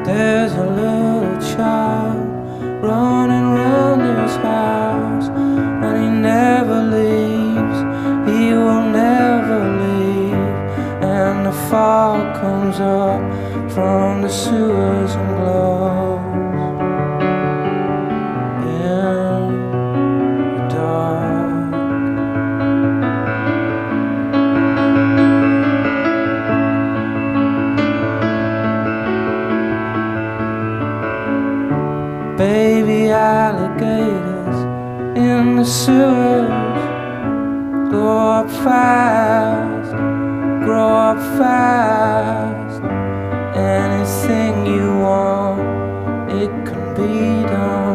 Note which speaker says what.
Speaker 1: There's a little child running round this house, and he never leaves, he will never leave. And the fog comes up from the sewers and glows in the dark. Baby alligators in the sewers grow up fast, grow up fast. Anything you want, it can be done.